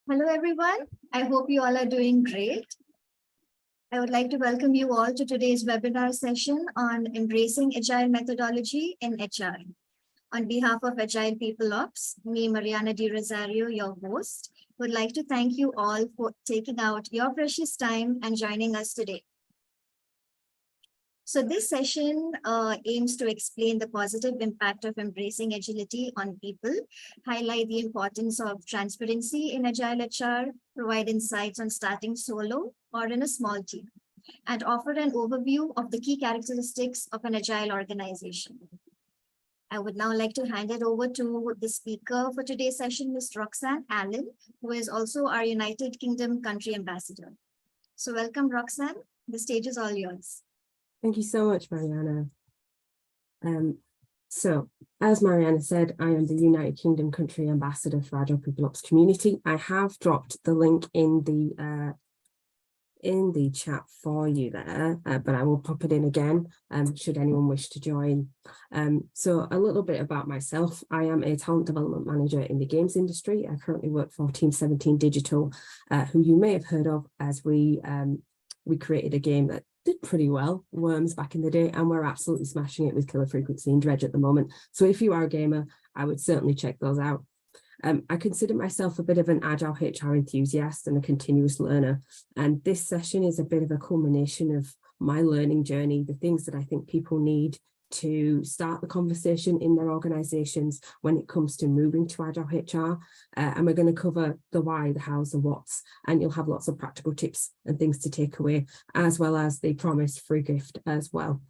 Hello, everyone. I hope you all are doing great. I would like to welcome you all to today's webinar session on embracing agile methodology in HR. On behalf of Agile People Ops, me, Mariana Di Rosario, your host, would like to thank you all for taking out your precious time and joining us today. So this session aims to explain the positive impact of embracing agility on people, highlight the importance of transparency in Agile HR, provide insights on starting solo or in a small team, and offer an overview of the key characteristics of an Agile organization. I would now like to hand it over to the speaker for today's session, Ms. Roxanne Allen, who is also our United Kingdom country ambassador. So welcome, Roxanne. The stage is all yours. Thank you so much, Mariana. So, as Mariana said, I am the United Kingdom country ambassador for Agile People Ops community. I have dropped the link in the chat for you there, but I will pop it in again should anyone wish to join. So a little bit about myself. I am a talent development manager in the games industry. I currently work for Team 17 Digital, who you may have heard of, as we created a game that did pretty well, Worms, back in the day, and we're absolutely smashing it with Killer Frequency and Dredge at the moment. So if you are a gamer, I would certainly check those out. I consider myself a bit of an Agile HR enthusiast and a continuous learner. And this session is a bit of a culmination of my learning journey, the things that I think people need to start the conversation in their organizations when it comes to moving to Agile HR. And we're going to cover the why, the hows, the whats, and you'll have lots of practical tips and things to take away, as well as the promised free gift as well.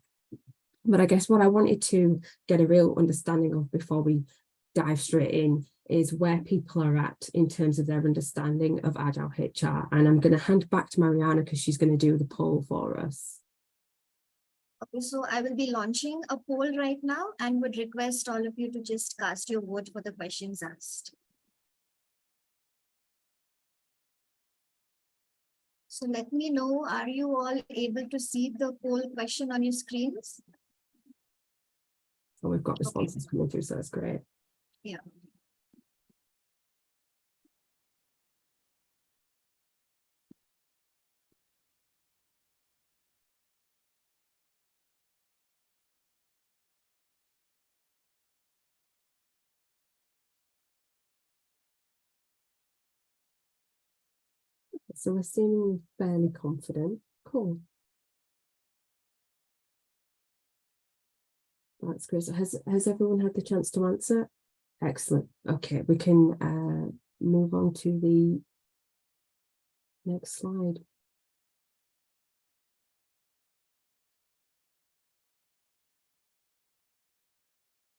But I guess what I wanted to get a real understanding of before we dive straight in is where people are at in terms of their understanding of Agile HR. And I'm going to hand back to Mariana because she's going to do the poll for us. Okay, so I will be launching a poll right now and would request all of you to just cast your vote for the questions asked. So let me know, are you all able to see the poll question on your screens? So we've got responses coming through, so that's great. Yeah. So we're seeming fairly confident. Cool. That's great. So has everyone had the chance to answer? Excellent. Okay, we can move on to the next slide.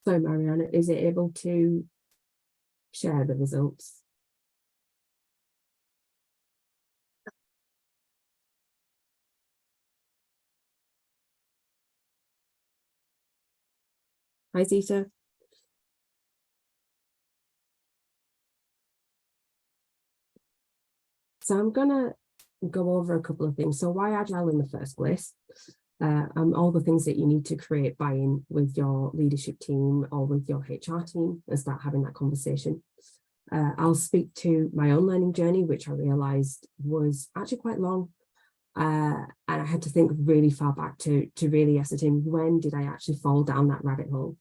So Mariana, is it able to share the results? Hi, Zita. So I'm going to go over a couple of things. So why Agile in the first place? All the things that you need to create buy-in with your leadership team or with your HR team and start having that conversation. I'll speak to my own learning journey, which I realized was actually quite long. And I had to think really far back to really ascertain when did I actually fall down that rabbit hole.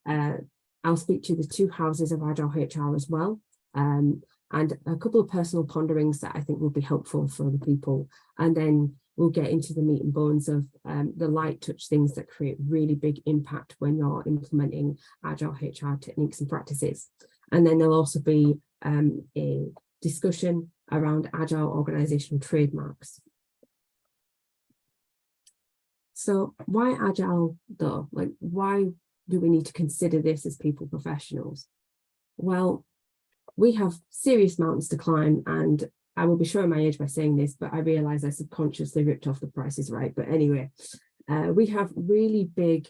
I'll speak to the two houses of Agile HR as well, and a couple of personal ponderings that I think will be helpful for other people. And then we'll get into the meat and bones of the light touch things that create really big impact when you're implementing Agile HR techniques and practices. And then there'll also be a discussion around Agile organizational trademarks. So why Agile though? Like, why do we need to consider this as people professionals? Well, we have serious mountains to climb, and I will be showing my age by saying this, but I realize I subconsciously ripped off The Price is Right. But anyway, we have really big,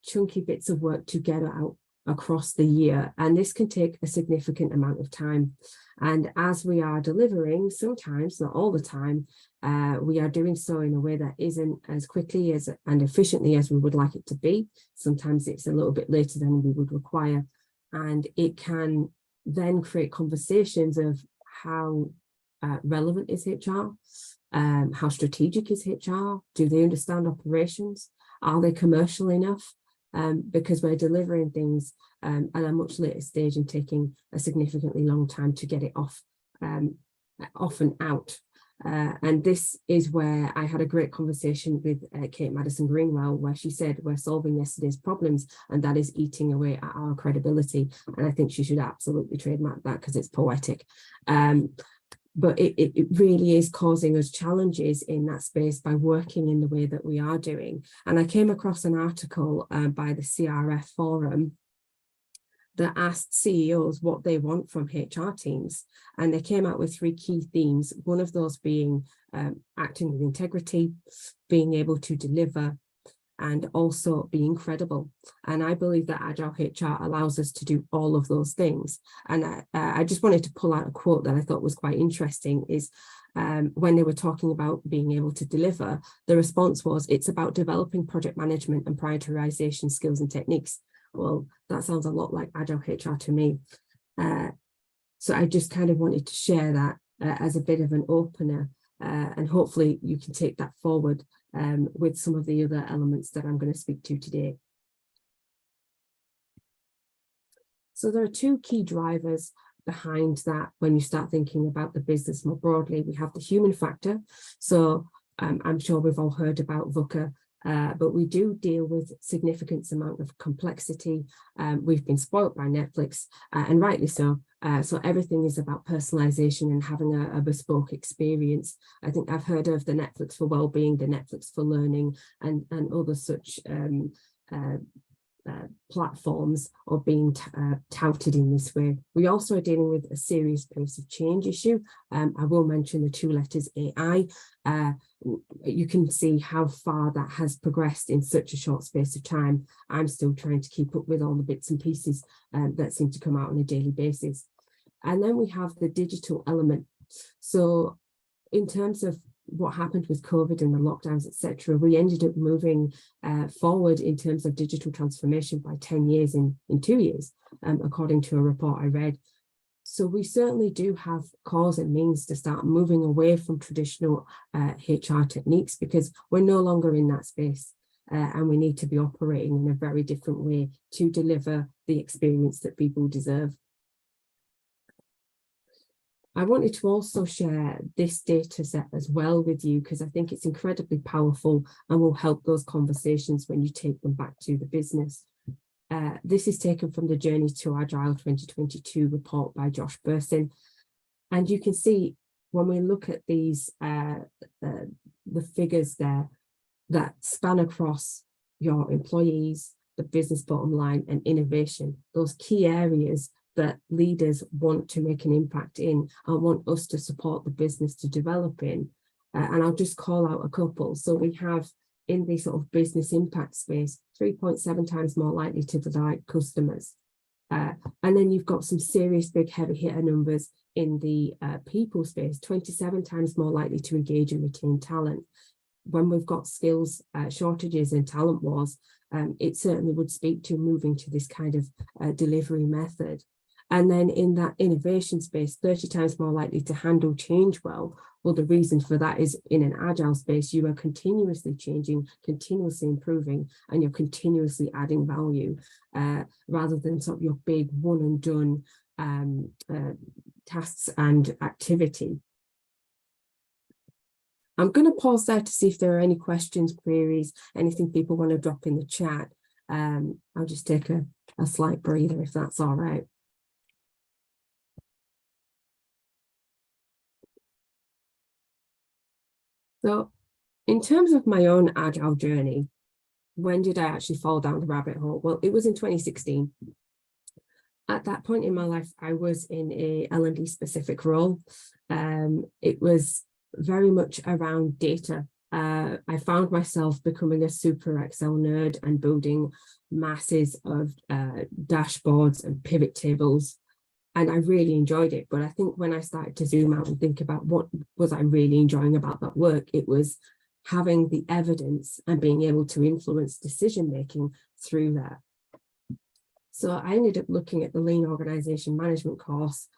chunky bits of work to get out across the year, and this can take a significant amount of time. And as we are delivering, sometimes, not all the time, we are doing so in a way that isn't as quickly and efficiently as we would like it to be. Sometimes it's a little bit later than we would require, and it can then create conversations of how relevant is HR? How strategic is HR? Do they understand operations? Are they commercial enough? Because we're delivering things at a much later stage and taking a significantly long time to get it off and out. And this is where I had a great conversation with Kate Madison Greenwell, where she said, we're solving yesterday's problems, and that is eating away at our credibility. And I think she should absolutely trademark that because it's poetic. But it really is causing us challenges in that space by working in the way that we are doing. And I came across an article by the CRF forum that asked CEOs what they want from HR teams. And they came out with 3 key themes, one of those being acting with integrity, being able to deliver, and also being credible. And I believe that Agile HR allows us to do all of those things. And I just wanted to pull out a quote that I thought was quite interesting, is when they were talking about being able to deliver, the response was, it's about developing project management and prioritization skills and techniques. Well, that sounds a lot like Agile HR to me. So I just kind of wanted to share that as a bit of an opener, and hopefully you can take that forward with some of the other elements that I'm going to speak to today. So there are 2 key drivers behind that when you start thinking about the business more broadly. We have the human factor. So I'm sure we've all heard about VUCA, but we do deal with significant amount of complexity. We've been spoilt by Netflix, and rightly so. So everything is about personalization and having a bespoke experience. I think I've heard of the Netflix for wellbeing, the Netflix for learning, and other such platforms are being touted in this way. We also are dealing with a serious pace of change issue. I will mention the 2 letters AI. You can see how far that has progressed in such a short space of time. I'm still trying to keep up with all the bits and pieces that seem to come out on a daily basis. And then we have the digital element. So in terms of what happened with COVID and the lockdowns, etc., we ended up moving forward in terms of digital transformation by 10 years in 2 years, according to a report I read. So we certainly do have cause and means to start moving away from traditional HR techniques, because we're no longer in that space, and we need to be operating in a very different way to deliver the experience that people deserve. I wanted to also share this data set as well with you, because I think it's incredibly powerful and will help those conversations when you take them back to the business. This is taken from the Journey to Agile 2022 report by Josh Burson. And you can see when we look at these, the figures there that span across your employees, the business bottom line, and innovation, those key areas that leaders want to make an impact in and want us to support the business to develop in. And I'll just call out a couple. So we have in the sort of business impact space, 3.7 times more likely to delight customers. And then you've got some serious big heavy hitter numbers in the people space, 27 times more likely to engage and retain talent. When we've got skills shortages and talent wars, it certainly would speak to moving to this kind of delivery method. And then in that innovation space, 30 times more likely to handle change well. Well, the reason for that is in an agile space, you are continuously changing, continuously improving, and you're continuously adding value rather than sort of your big one and done tasks and activity. I'm going to pause there to see if there are any questions, queries, anything people want to drop in the chat. I'll just take a slight breather if that's all right. So in terms of my own Agile journey, when did I actually fall down the rabbit hole? Well, it was in 2016. At that point in my life, I was in a L&D specific role. It was very much around data. I found myself becoming a super Excel nerd and building masses of dashboards and pivot tables. And I really enjoyed it. But I think when I started to zoom out and think about what was I really enjoying about that work, it was having the evidence and being able to influence decision-making through that. So I ended up looking at the Lean Organization Management course.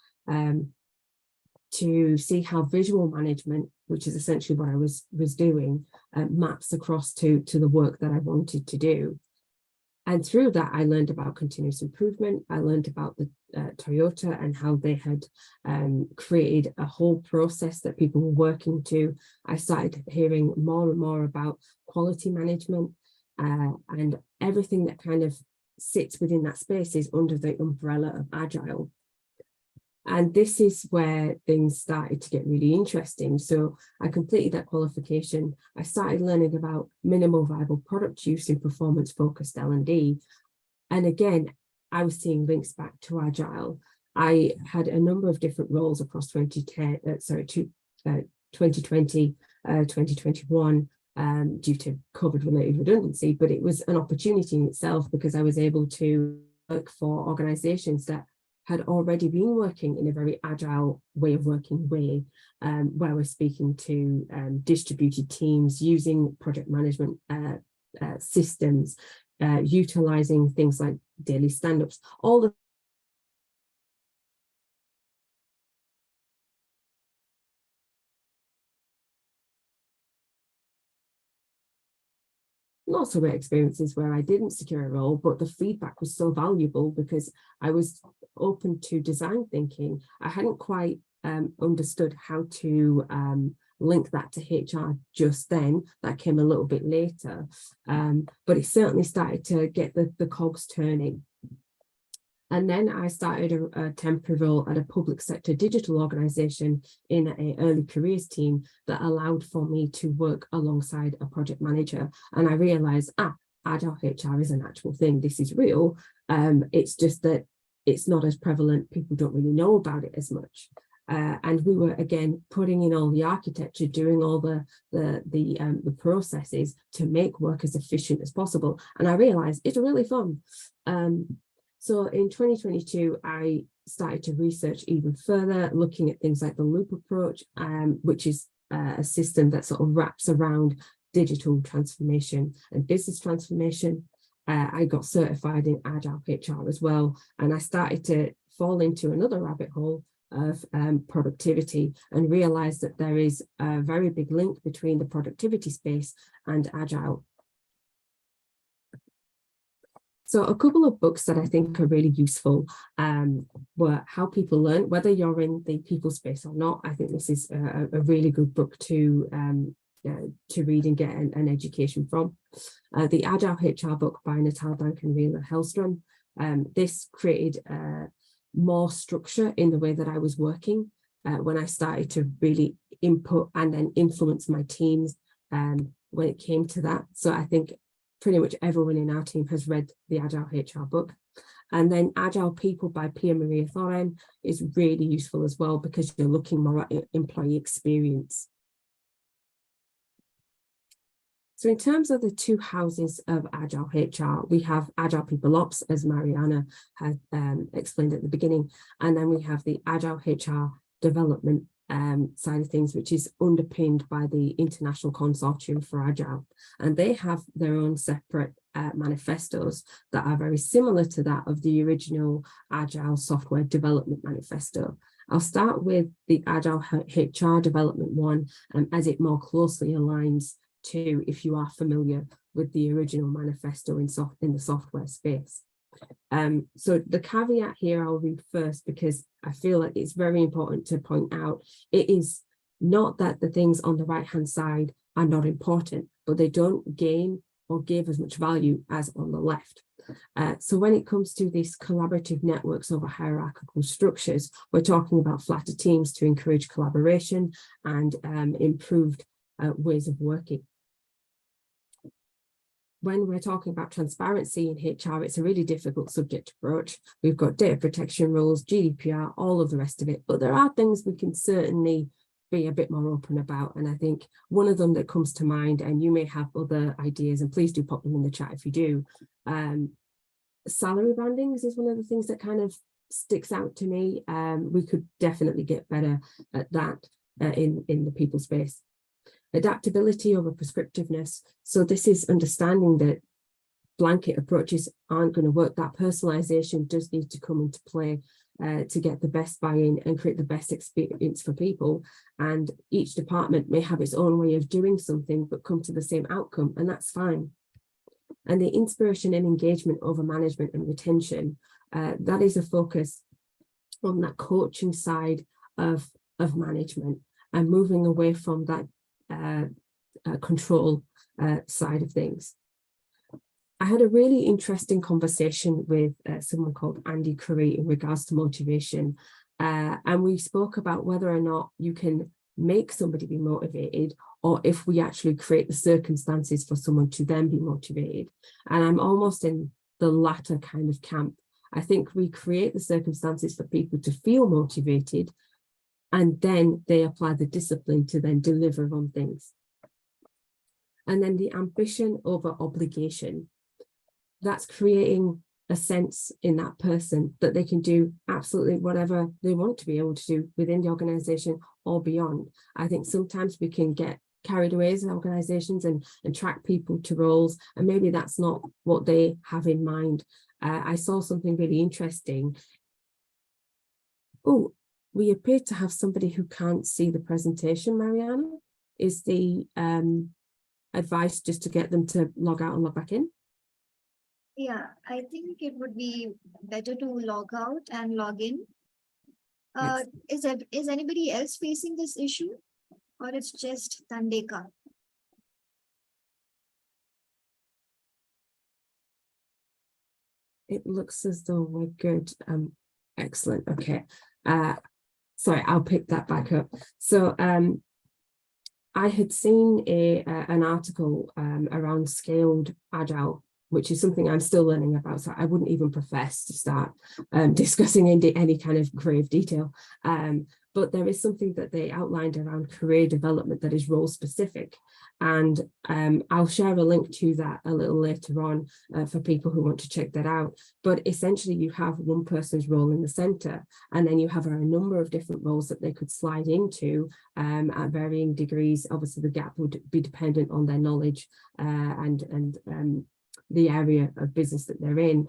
to see how visual management, which is essentially what I was doing, maps across to the work that I wanted to do. And through that, I learned about continuous improvement. I learned about the Toyota and how they had created a whole process that people were working to. I started hearing more and more about quality management, and everything that kind of sits within that space is under the umbrella of Agile. And this is where things started to get really interesting. So I completed that qualification. I started learning about minimal viable product use in performance-focused L&D. And again, I was seeing links back to Agile. I had a number of different roles across 2020, 2021, due to COVID-related redundancy, but it was an opportunity in itself because I was able to work for organizations that had already been working in a very agile way of working where we're speaking to distributed teams, using project management systems, utilizing things like daily stand-ups, all the lots of experiences where I didn't secure a role, but the feedback was so valuable because I was open to design thinking. I hadn't quite understood how to link that to HR just then. That came a little bit later, but it certainly started to get the cogs turning. And then I started a temporary role at a public sector digital organisation in an early careers team that allowed for me to work alongside a project manager. And I realised, Agile HR is an actual thing. This is real. It's just that it's not as prevalent. People don't really know about it as much. And we were, again, putting in all the architecture, doing all the processes to make work as efficient as possible. And I realised it's really fun. So in 2022, I started to research even further, looking at things like the loop approach, which is a system that sort of wraps around digital transformation and business transformation. I got certified in Agile HR as well, and I started to fall into another rabbit hole of productivity and realized that there is a very big link between the productivity space and Agile. So a couple of books that I think are really useful were How People Learn. Whether you're in the people space or not, I think this is a really good book to read and get an education from. The Agile HR book by Natal Duncan Wheeler Hellstrom. This created more structure in the way that I was working when I started to really input and then influence my teams when it came to that. So I think pretty much everyone in our team has read the Agile HR book. And then Agile People by Pia Maria Thoren is really useful as well because you're looking more at employee experience. So in terms of the two houses of Agile HR, we have Agile People Ops, as Mariana had explained at the beginning, and then we have the Agile HR Development side of things, which is underpinned by the International Consortium for Agile. And they have their own separate manifestos that are very similar to that of the original Agile Software Development Manifesto. I'll start with the Agile HR Development one, as it more closely aligns to, if you are familiar with the original manifesto in the software space. So the caveat here I'll read first because I feel like it's very important to point out it is not that the things on the right hand side are not important, but they don't gain or give as much value as on the left. So when it comes to these collaborative networks over hierarchical structures, we're talking about flatter teams to encourage collaboration and improved ways of working. When we're talking about transparency in HR, it's a really difficult subject to broach. We've got data protection rules, GDPR, all of the rest of it, but there are things we can certainly be a bit more open about. And I think one of them that comes to mind, and you may have other ideas, and please do pop them in the chat if you do, salary bandings is one of the things that kind of sticks out to me. We could definitely get better at that in the people space. Adaptability over prescriptiveness. So this is understanding that blanket approaches aren't going to work. That personalization does need to come into play. to get the best buy-in and create the best experience for people. And each department may have its own way of doing something, but come to the same outcome, and that's fine. And the inspiration and engagement over management and retention, that is a focus on that coaching side of management and moving away from that control side of things. I had a really interesting conversation with someone called Andy Curry in regards to motivation. And we spoke about whether or not you can make somebody be motivated, or if we actually create the circumstances for someone to then be motivated. And I'm almost in the latter kind of camp. I think we create the circumstances for people to feel motivated, and then they apply the discipline to then deliver on things. And then the ambition over obligation, that's creating a sense in that person that they can do absolutely whatever they want to be able to do within the organization or beyond. I think sometimes we can get carried away as organizations and track people to roles, and maybe that's not what they have in mind. I saw something really interesting. Oh, we appear to have somebody who can't see the presentation, Mariana. Is the advice just to get them to log out and log back in? Yeah, I think it would be better to log out and log in. Is anybody else facing this issue, or it's just Tandeka? It looks as though we're good. Excellent. Okay. Sorry, I'll pick that back up. So I had seen an article around scaled agile, which is something I'm still learning about. So I wouldn't even profess to start discussing any kind of grave detail. But there is something that they outlined around career development that is role specific. And I'll share a link to that a little later on for people who want to check that out. But essentially you have one person's role in the center, and then you have a number of different roles that they could slide into at varying degrees. Obviously the gap would be dependent on their knowledge and the area of business that they're in.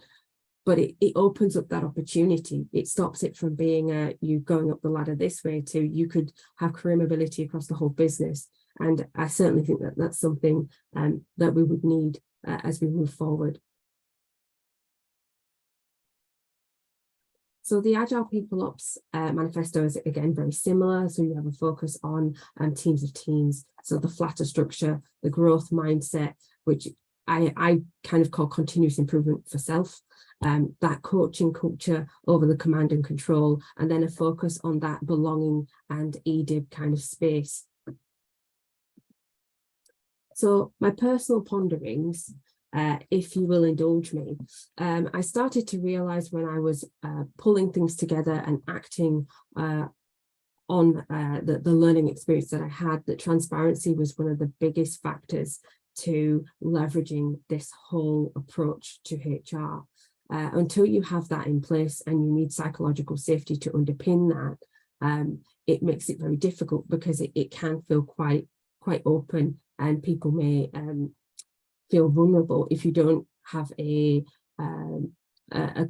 But it opens up that opportunity. It stops it from being you going up the ladder this way to you could have career mobility across the whole business. And I certainly think that that's something that we would need as we move forward. So the Agile People Ops Manifesto is, again, very similar. So you have a focus on teams of teams. So the flatter structure, the growth mindset, which I kind of call continuous improvement for self, that coaching culture over the command and control, and then a focus on that belonging and EDIB kind of space. So my personal ponderings, if you will indulge me, I started to realize when I was pulling things together and acting on the learning experience that I had, that transparency was one of the biggest factors to leveraging this whole approach to HR. Until you have that in place and you need psychological safety to underpin that, it makes it very difficult because it can feel quite open, and people may feel vulnerable if you don't have a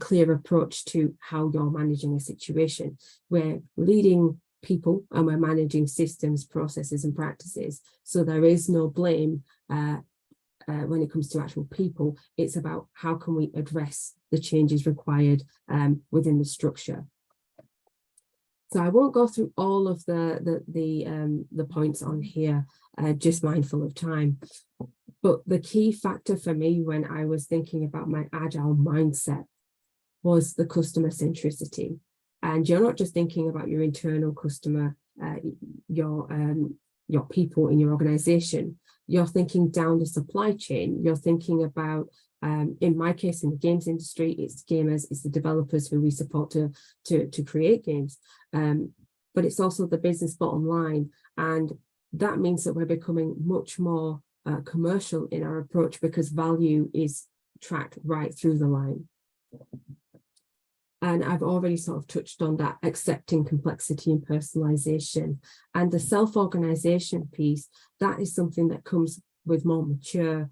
clear approach to how you're managing a situation. We're leading people and we're managing systems, processes and practices. So there is no blame when it comes to actual people. It's about how can we address the changes required within the structure. So I won't go through all of the points on here, just mindful of time. But the key factor for me when I was thinking about my agile mindset was the customer centricity. And you're not just thinking about your internal customer, your people in your organization. You're thinking down the supply chain. You're thinking about, in my case, in the games industry, it's gamers, it's the developers who we support to create games. But it's also the business bottom line. And that means that we're becoming much more commercial in our approach because value is tracked right through the line. And I've already sort of touched on that, accepting complexity and personalization. And the self-organization piece, that is something that comes with more mature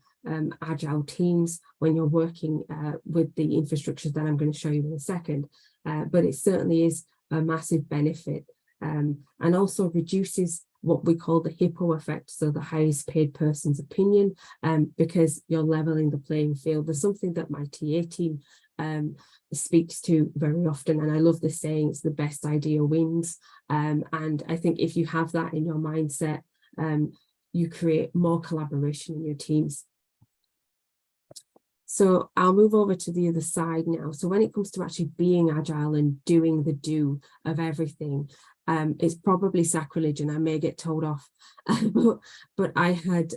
agile teams when you're working with the infrastructure that I'm going to show you in a second. But it certainly is a massive benefit, and also reduces what we call the hippo effect, so the highest paid person's opinion, because you're leveling the playing field. There's something that my TA team speaks to very often, and I love this saying, it's the best idea wins. And I think if you have that in your mindset, you create more collaboration in your teams. So I'll move over to the other side now. So when it comes to actually being agile and doing the do of everything, it's probably sacrilege and I may get told off, but I had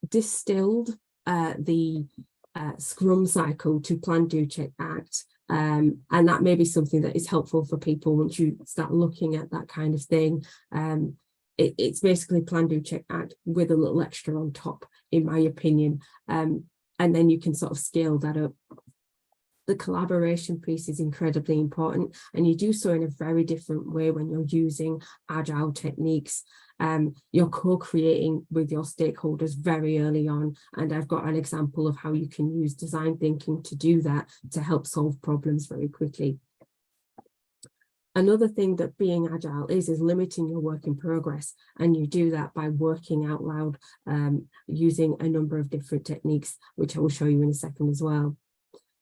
distilled the Scrum cycle to plan, do, check, act. And that may be something that is helpful for people once you start looking at that kind of thing. It's basically plan, do, check, act with a little extra on top, in my opinion. And then you can sort of scale that up. The collaboration piece is incredibly important, and you do so in a very different way when you're using agile techniques. You're co-creating with your stakeholders very early on, and I've got an example of how you can use design thinking to do that, to help solve problems very quickly. Another thing that being agile is limiting your work in progress, and you do that by working out loud, using a number of different techniques, which I will show you in a second as well.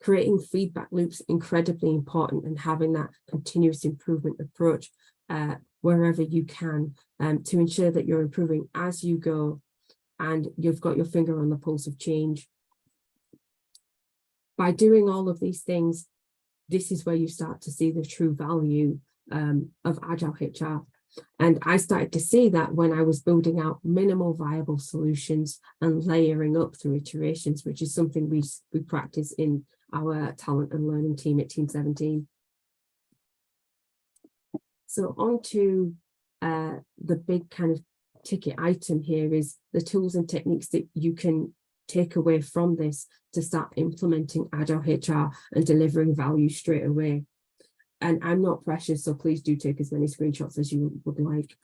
Creating feedback loops, incredibly important, and having that continuous improvement approach wherever you can, to ensure that you're improving as you go and you've got your finger on the pulse of change. By doing all of these things, this is where you start to see the true value of Agile HR. And I started to see that when I was building out minimal viable solutions and layering up through iterations, which is something we practice in our talent and learning team at Team 17. So on to the big kind of ticket item here is the tools and techniques that you can take away from this to start implementing Agile HR and delivering value straight away. And I'm not precious, so please do take as many screenshots as you would like.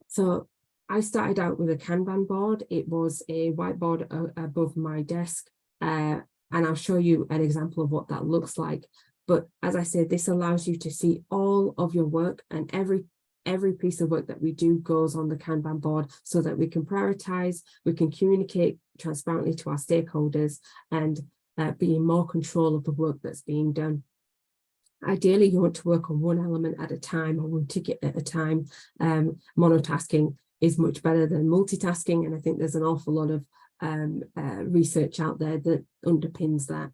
So I started out with a Kanban board. It was a whiteboard above my desk, and I'll show you an example of what that looks like. But as I said, this allows you to see all of your work, and every piece of work that we do goes on the Kanban board so that we can prioritize, we can communicate transparently to our stakeholders, and be in more control of the work that's being done. Ideally, you want to work on one element at a time or one ticket at a time. Monotasking is much better than multitasking, and I think there's an awful lot of research out there that underpins that.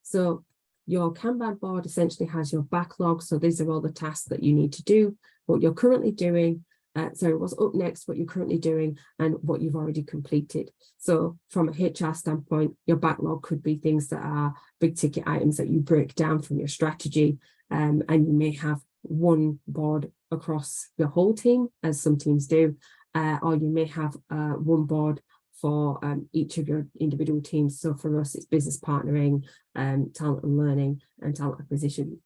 So your Kanban board essentially has your backlog. So these are all the tasks that you need to do, what you're currently doing, what's up next, what you're currently doing, and what you've already completed. So from a HR standpoint, your backlog could be things that are big ticket items that you break down from your strategy, and you may have one board across your whole team, as some teams do, or you may have one board for each of your individual teams. So for us, it's business partnering, talent and learning, and talent acquisition.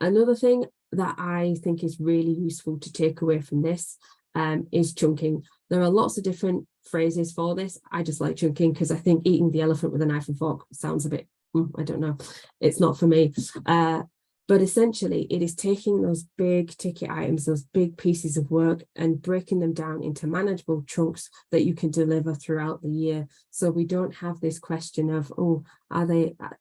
Another thing that I think is really useful to take away from this is chunking. There are lots of different phrases for this. I just like chunking because I think eating the elephant with a knife and fork sounds a bit, I don't know, it's not for me. But essentially, it is taking those big ticket items, those big pieces of work, and breaking them down into manageable chunks that you can deliver throughout the year. So we don't have this question of, oh,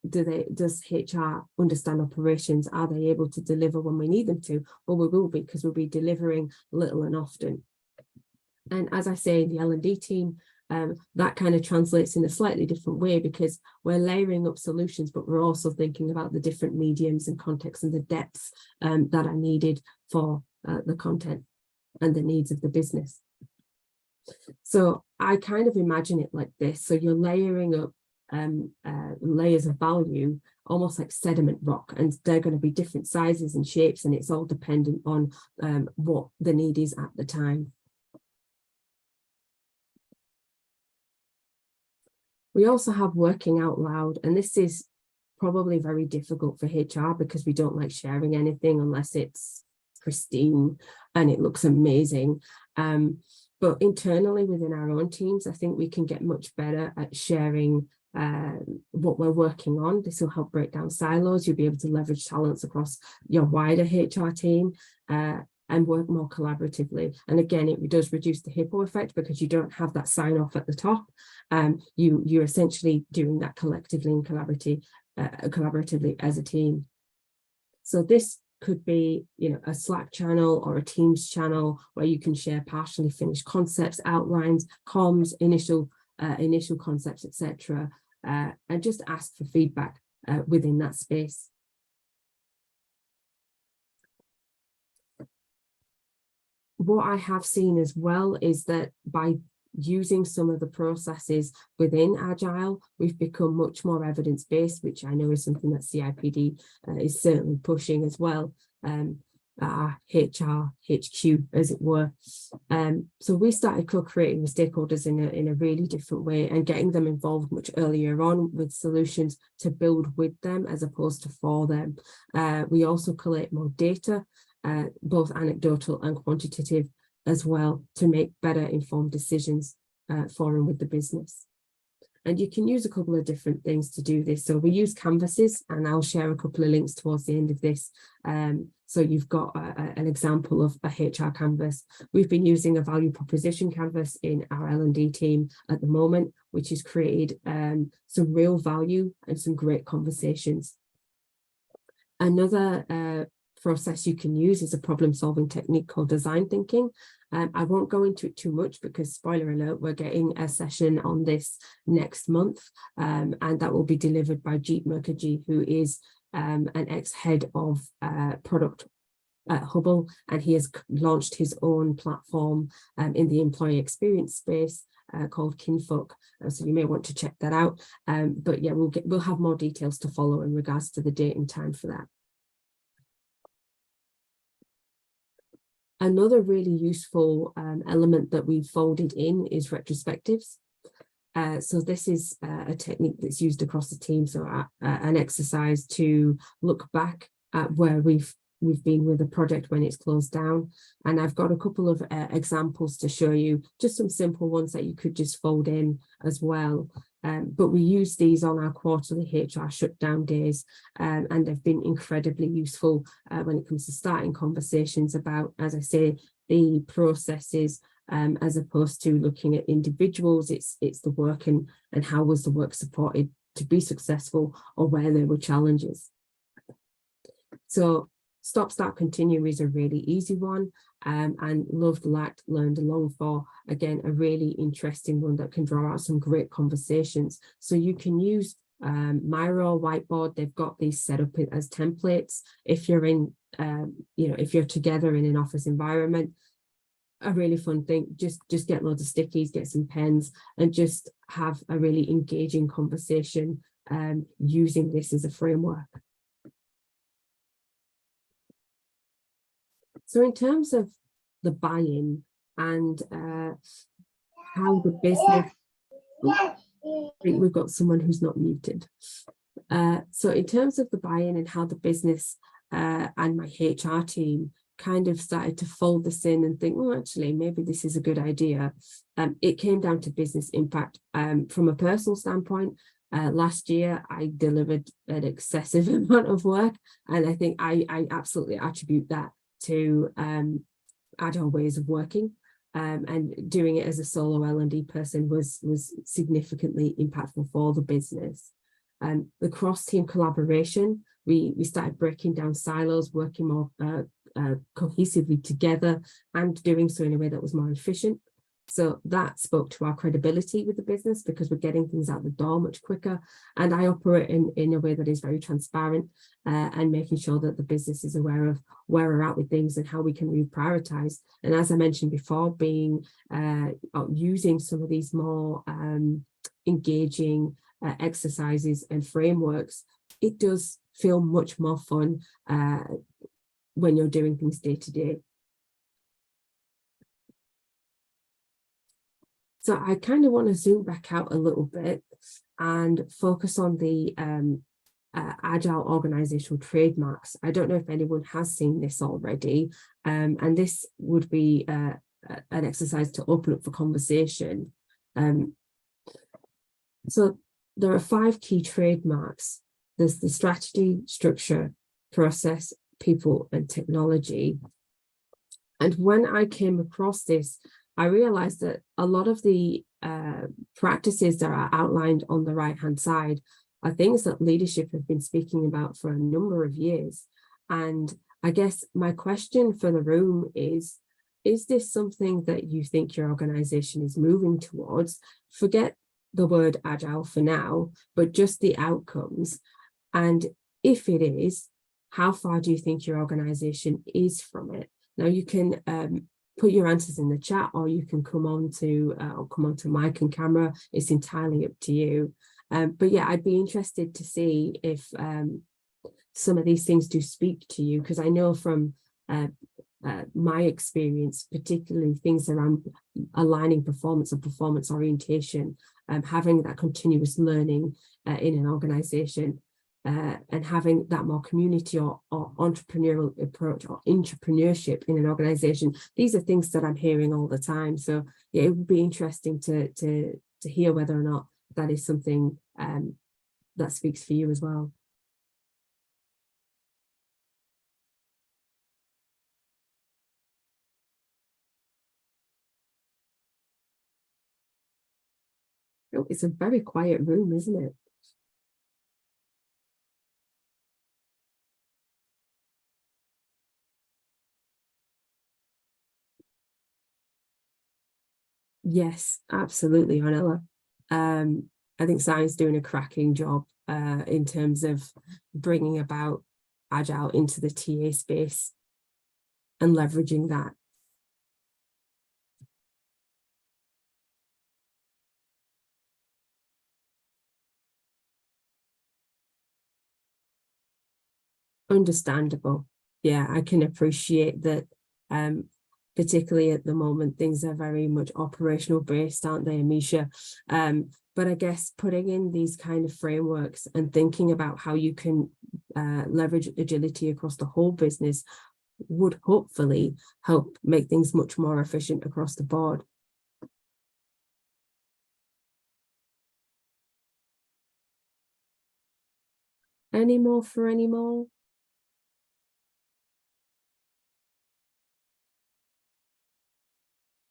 does HR understand operations? Are they able to deliver when we need them to? Well, we will be, because we'll be delivering little and often. And as I say, in the L&D team, that kind of translates in a slightly different way, because we're layering up solutions, but we're also thinking about the different mediums and contexts and the depths that are needed for the content and the needs of the business. So I kind of imagine it like this. So you're layering up layers of value, almost like sediment rock, and they're going to be different sizes and shapes, and it's all dependent on what the need is at the time. We also have working out loud, and this is probably very difficult for HR because we don't like sharing anything unless it's pristine and it looks amazing. But internally within our own teams, I think we can get much better at sharing what we're working on. This will help break down silos. You'll be able to leverage talents across your wider HR team and work more collaboratively. And again, it does reduce the hippo effect because you don't have that sign off at the top. You're essentially doing that collectively and collaboratively as a team. So this could be, a Slack channel or a Teams channel where you can share partially finished concepts, outlines, comms, initial concepts, etc., and just ask for feedback within that space. What I have seen as well is that by using some of the processes within Agile, we've become much more evidence-based, which I know is something that CIPD is certainly pushing as well, our HR HQ, as it were. So we started co-creating with stakeholders in a really different way and getting them involved much earlier on with solutions to build with them as opposed to for them. We also collate more data, both anecdotal and quantitative, as well, to make better informed decisions for and with the business. And you can use a couple of different things to do this. So we use canvases, and I'll share a couple of links towards the end of this. So you've got an example of a HR canvas. We've been using a value proposition canvas in our L&D team at the moment, which has created some real value and some great conversations. Another process you can use is a problem-solving technique called design thinking. I won't go into it too much because, spoiler alert, we're getting a session on this next month, and that will be delivered by Jeet Mukherjee, who is an ex-head of product at Hubble, and he has launched his own platform in the employee experience space called Kinfolk. So you may want to check that out. But yeah, we'll have more details to follow in regards to the date and time for that. Another really useful element that we've folded in is retrospectives. So this is a technique that's used across the team. So an exercise to look back at where we've been with a project when it's closed down. And I've got a couple of examples to show you, just some simple ones that you could just fold in as well. But we use these on our quarterly HR shutdown days, and they've been incredibly useful when it comes to starting conversations about, as I say, the processes, as opposed to looking at individuals. It's the work and how was the work supported to be successful, or where there were challenges. So stop, start, continue is a really easy one, and loved, lacked, learned, and longed for, again, a really interesting one that can draw out some great conversations. So you can use Miro or Whiteboard. They've got these set up as templates. If you're in, if you're together in an office environment, a really fun thing, just get loads of stickies, get some pens, and just have a really engaging conversation using this as a framework. So in terms of the buy-in and how the business, I think we've got someone who's not muted. So in terms of the buy-in and how the business and my HR team kind of started to fold this in and think, well, actually, maybe this is a good idea. It came down to business impact. From a personal standpoint, last year, I delivered an excessive amount of work, and I think I absolutely attribute that to agile ways of working, and doing it as a solo L&D person was significantly impactful for the business. The cross-team collaboration, we started breaking down silos, working more cohesively together, and doing so in a way that was more efficient. So that spoke to our credibility with the business, because we're getting things out the door much quicker. And I operate in a way that is very transparent, and making sure that the business is aware of where we're at with things and how we can reprioritize. And as I mentioned before, using some of these more engaging exercises and frameworks, it does feel much more fun when you're doing things day to day. So I kind of want to zoom back out a little bit and focus on the Agile organizational trademarks. I don't know if anyone has seen this already, and this would be an exercise to open up for conversation. So there are 5 key trademarks. There's the strategy, structure, process, people, and technology. And when I came across this, I realized that a lot of the practices that are outlined on the right-hand side are things that leadership have been speaking about for a number of years. And I guess my question for the room is this something that you think your organization is moving towards? Forget the word agile for now, but just the outcomes. And if it is, how far do you think your organization is from it? Now you can put your answers in the chat, or you can come on to mic and camera. It's entirely up to you. But yeah, I'd be interested to see if some of these things do speak to you, because I know from my experience, particularly things around aligning performance and performance orientation, having that continuous learning in an organization, and having that more community or entrepreneurial approach or entrepreneurship in an organization. These are things that I'm hearing all the time. So yeah, it would be interesting to hear whether or not that is something that speaks for you as well. Oh, it's a very quiet room, isn't it? Yes, absolutely, Ornella. I think Simon's doing a cracking job in terms of bringing about Agile into the TA space and leveraging that. Understandable. Yeah, I can appreciate that. Particularly at the moment, things are very much operational based, aren't they, Amisha? But I guess putting in these kind of frameworks and thinking about how you can leverage agility across the whole business would hopefully help make things much more efficient across the board. Any more for any more?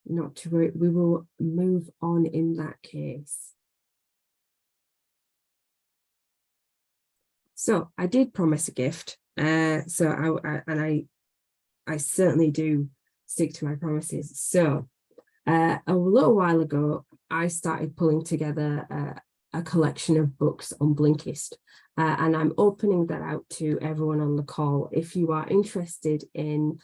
Not to worry, we will move on in that case. So I did promise a gift. I certainly do stick to my promises. So a little while ago, I started pulling together a collection of books on Blinkist, and I'm opening that out to everyone on the call. If you are interested in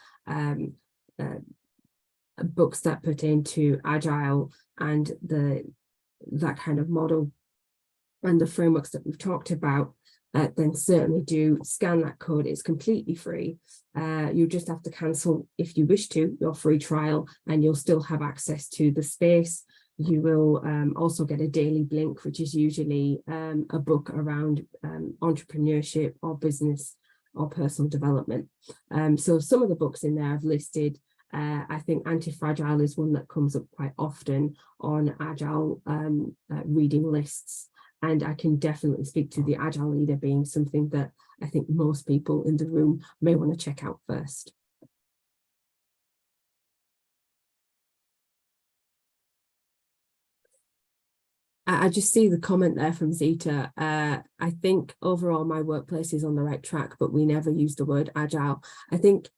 books that pertain to Agile and that kind of model and the frameworks that we've talked about, then certainly do scan that code. It's completely free. You just have to cancel, if you wish to, your free trial, and you'll still have access to the space. You will also get a daily blink, which is usually a book around entrepreneurship or business or personal development. So some of the books in there I've listed. I think Anti-Fragile is one that comes up quite often on Agile reading lists. And I can definitely speak to the Agile Leader being something that I think most people in the room may want to check out first. I just see the comment there from Zita. I think overall my workplace is on the right track, but we never use the word Agile. I think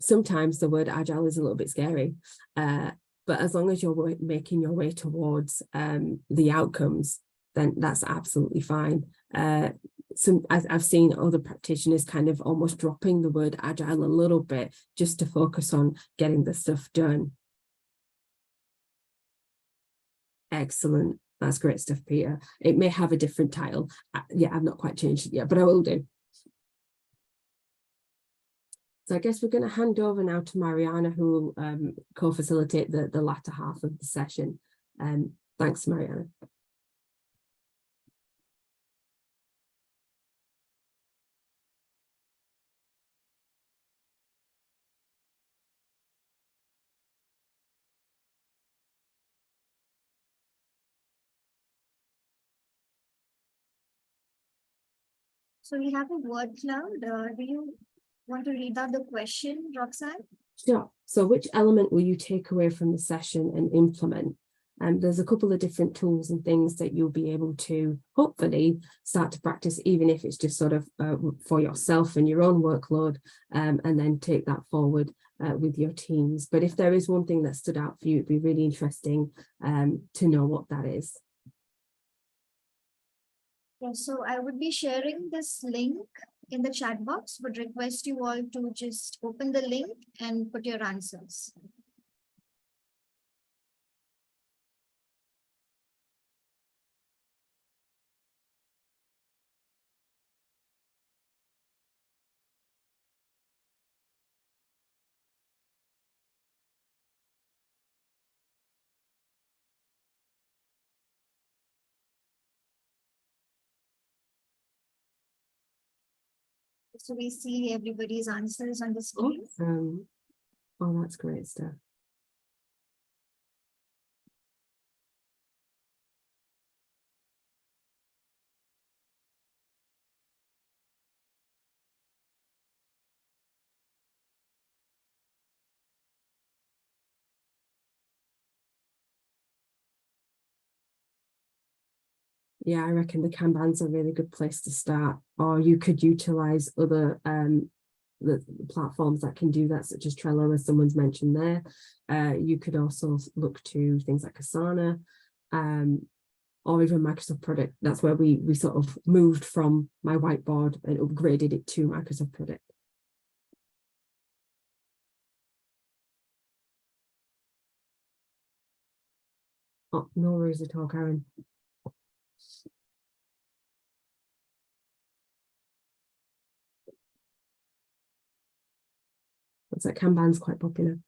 sometimes the word Agile is a little bit scary, but as long as you're making your way towards the outcomes, then that's absolutely fine. I've seen other practitioners kind of almost dropping the word Agile a little bit just to focus on getting the stuff done. Excellent. That's great stuff, Peter. It may have a different title. Yeah, I've not quite changed it yet, but I will do. So I guess we're going to hand over now to Mariana, who will co-facilitate the latter half of the session. Thanks, Mariana. So we have a word cloud. Do you want to read out the question, Roxanne? Sure. So which element will you take away from the session and implement? And there's a couple of different tools and things that you'll be able to hopefully start to practice, even if it's just sort of for yourself and your own workload, and then take that forward with your teams. But if there is one thing that stood out for you, it'd be really interesting to know what that is. Yeah, so I would be sharing this link in the chat box. Would request you all to just open the link and put your answers. So we see everybody's answers on the screen. Oh, that's great stuff. Yeah, I reckon the Kanban's a really good place to start, or you could utilize other the platforms that can do that, such as Trello, as someone's mentioned there. You could also look to things like Asana, or even Microsoft Product. That's where we sort of moved from my whiteboard and upgraded it to Microsoft Product. Oh, no worries at all, Karen. Looks like Kanban's quite popular.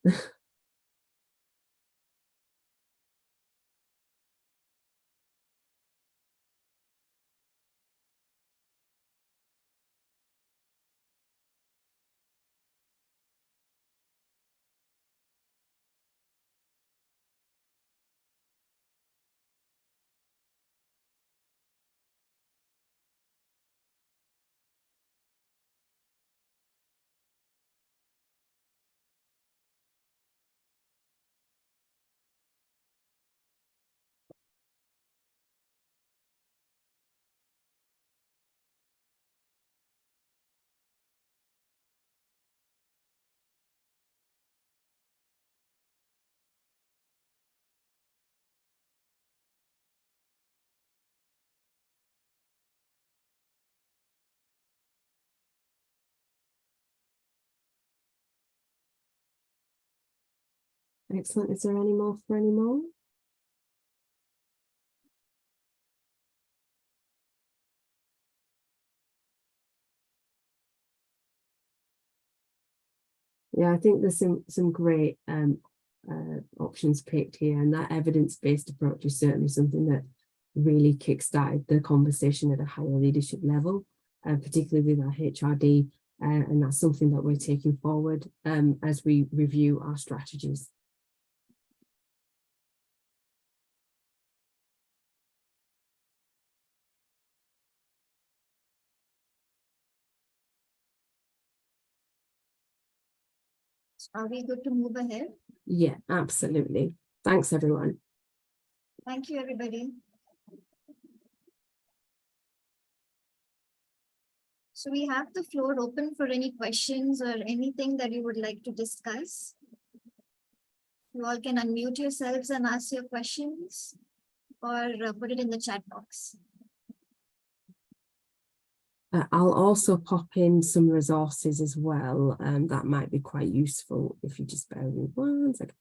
Excellent. Is there any more for any more? Yeah, I think there's some great options picked here, and that evidence-based approach is certainly something that really kickstarted the conversation at a higher leadership level, particularly with our HRD, and that's something that we're taking forward as we review our strategies. Are we good to move ahead? Yeah, absolutely. Thanks, everyone. Thank you, everybody. So we have the floor open for any questions or anything that you would like to discuss. You all can unmute yourselves and ask your questions, or put it in the chat box. I'll also pop in some resources as well, that might be quite useful if you just bear with me 1 second.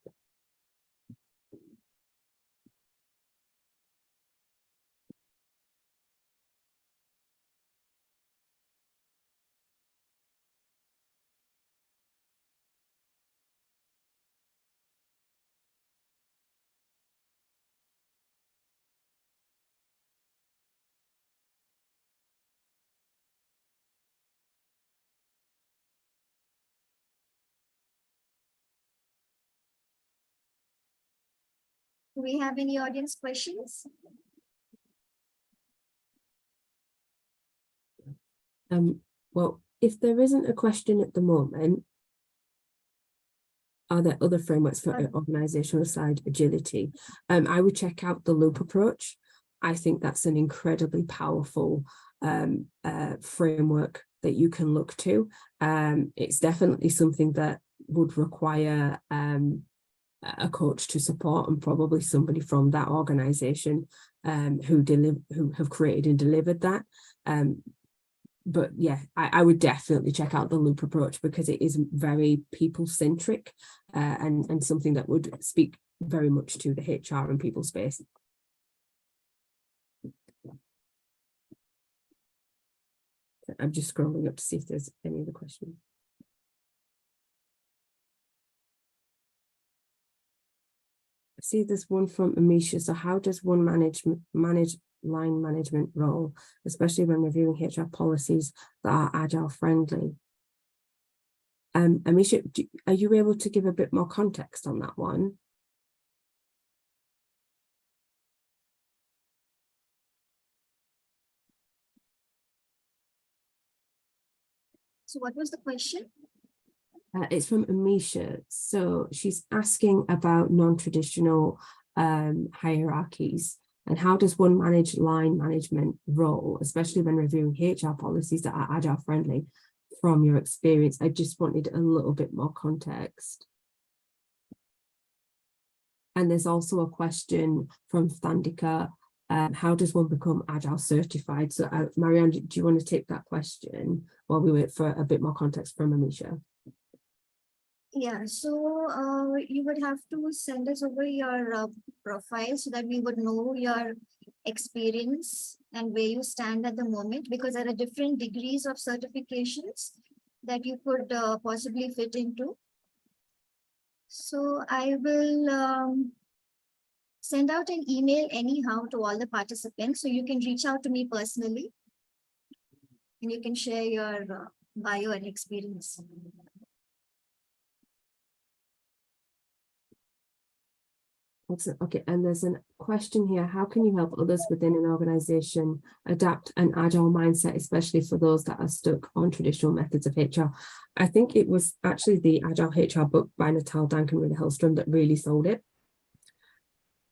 Do we have any audience questions? Well, if there isn't a question at the moment, are there other frameworks for organizational side agility? I would check out the loop approach. I think that's an incredibly powerful framework that you can look to. It's definitely something that would require a coach to support, and probably somebody from that organization who have created and delivered that. But yeah, I would definitely check out the loop approach, because it is very people-centric and something that would speak very much to the HR and people space. I'm just scrolling up to see if there's any other questions. I see there's one from Amisha. So how does one manage line management role, especially when reviewing HR policies that are agile friendly? Amisha, are you able to give a bit more context on that one? So what was the question? It's from Amisha. So she's asking about non-traditional hierarchies, and how does one manage line management role, especially when reviewing HR policies that are agile friendly, from your experience? I just wanted a little bit more context. And there's also a question from Thandika. How does one become agile certified? So Marianne, do you want to take that question while we wait for a bit more context from Amisha? Yeah, so you would have to send us over your profile so that we would know your experience and where you stand at the moment, because there are different degrees of certifications that you could possibly fit into. So I will send out an email anyhow to all the participants, so you can reach out to me personally and you can share your bio and experience. Excellent. Okay, and there's a question here. How can you help others within an organization adapt an agile mindset, especially for those that are stuck on traditional methods of HR? I think it was actually the Agile HR book by Natal Duncan with Hellstrom that really sold it.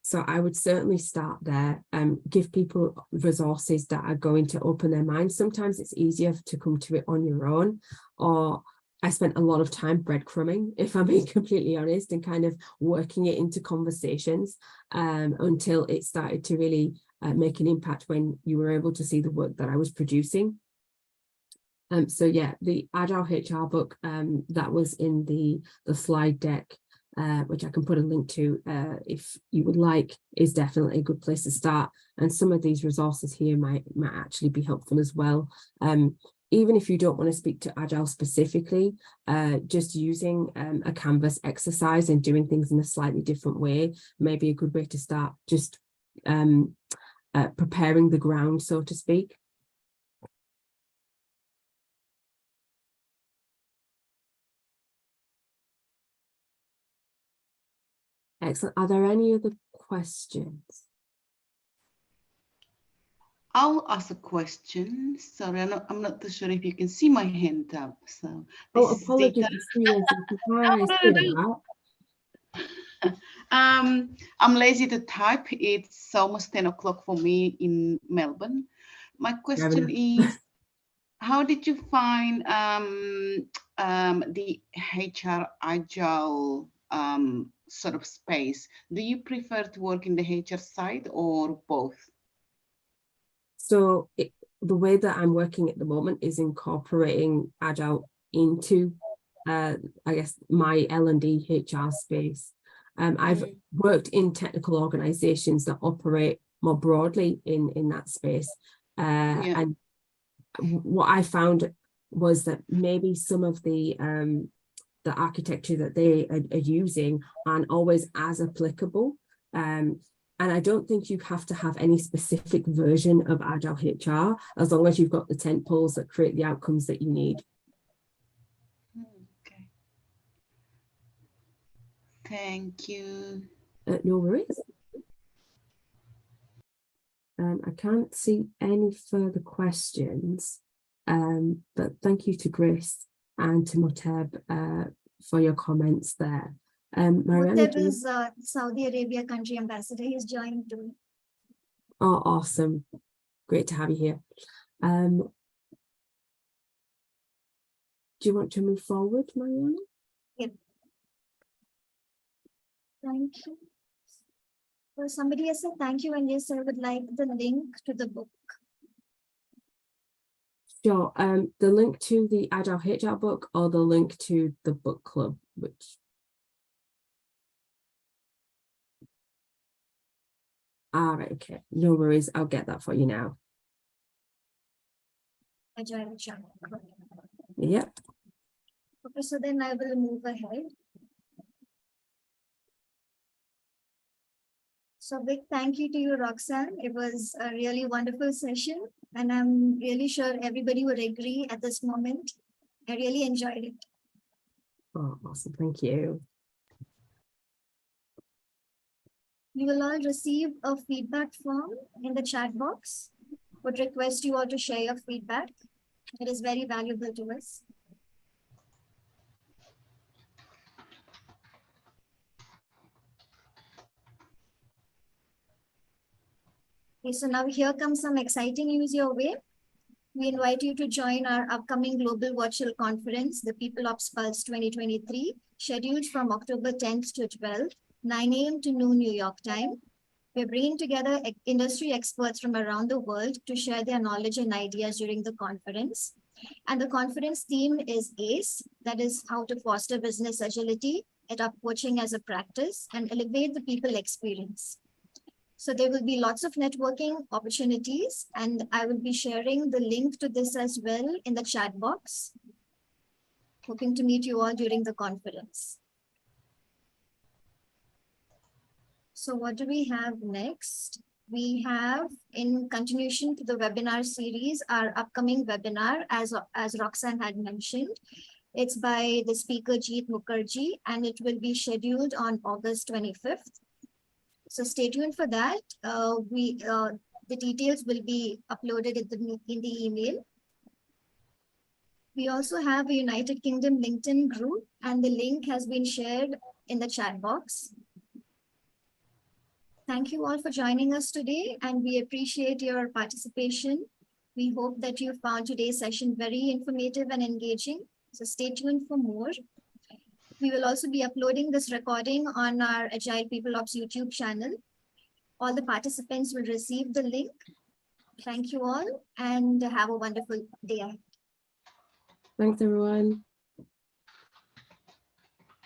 So I would certainly start there and give people resources that are going to open their minds. Sometimes it's easier to come to it on your own, or I spent a lot of time breadcrumbing, if I'm being completely honest, and kind of working it into conversations until it started to really make an impact when you were able to see the work that I was producing. So yeah, the Agile HR book that was in the slide deck, which I can put a link to if you would like, is definitely a good place to start. And some of these resources here might actually be helpful as well. Even if you don't want to speak to Agile specifically, just using a Canvas exercise and doing things in a slightly different way may be a good way to start, just preparing the ground, so to speak. Excellent. Are there any other questions? I'll ask a question. Sorry, I'm not too sure if you can see my hand up. So apologies. I'm lazy to type. It's almost 10 o'clock for me in Melbourne. My question is, how did you find the HR Agile sort of space? Do you prefer to work in the HR side or both? So the way that I'm working at the moment is incorporating Agile into, I guess, my L&D HR space. I've worked in technical organizations that operate more broadly in that space. And what I found was that maybe some of the architecture that they are using aren't always as applicable. And I don't think you have to have any specific version of Agile HR, as long as you've got the tent poles that create the outcomes that you need. Okay. Thank you. No worries. I can't see any further questions. But thank you to Grace and to Moteb for your comments there. Marianne, Moteb is Saudi Arabia country ambassador. He's joined too. oh, awesome. Great to have you here. Do you want to move forward, Marianne? Yep. Thank you. So somebody has said thank you, and yes, I would like the link to the book. Sure. The link to the Agile HR book or the link to the book club, which. All right, okay, no worries. I'll get that for you now. Agile HR. Yep. Okay, so then I will move ahead. So big thank you to you, Roxanne. It was a really wonderful session, and I'm really sure everybody would agree at this moment. I really enjoyed it. Oh, awesome. Thank you. You will all receive a feedback form in the chat box. Would request you all to share your feedback. It is very valuable to us. Okay, so now here comes some exciting news your way. We invite you to join our upcoming global virtual conference, the PeopleOps Pulse 2023, scheduled from October 10th to 12th, 9 a.m. to noon New York time. We're bringing together industry experts from around the world to share their knowledge and ideas during the conference. And the conference theme is ACE, that is how to foster business agility, adopt coaching as a practice, and elevate the people experience. So there will be lots of networking opportunities, and I will be sharing the link to this as well in the chat box. Hoping to meet you all during the conference. So what do we have next? We have, in continuation to the webinar series, our upcoming webinar, as Roxanne had mentioned. It's by the speaker Jeet Mukherjee, and it will be scheduled on August 25th. So stay tuned for that. The details will be uploaded in the email. We also have a United Kingdom LinkedIn group, and the link has been shared in the chat box. Thank you all for joining us today, and we appreciate your participation. We hope that you found today's session very informative and engaging. So stay tuned for more. We will also be uploading this recording on our Agile PeopleOps YouTube channel. All the participants will receive the link. Thank you all, and have a wonderful day ahead. Thanks, everyone.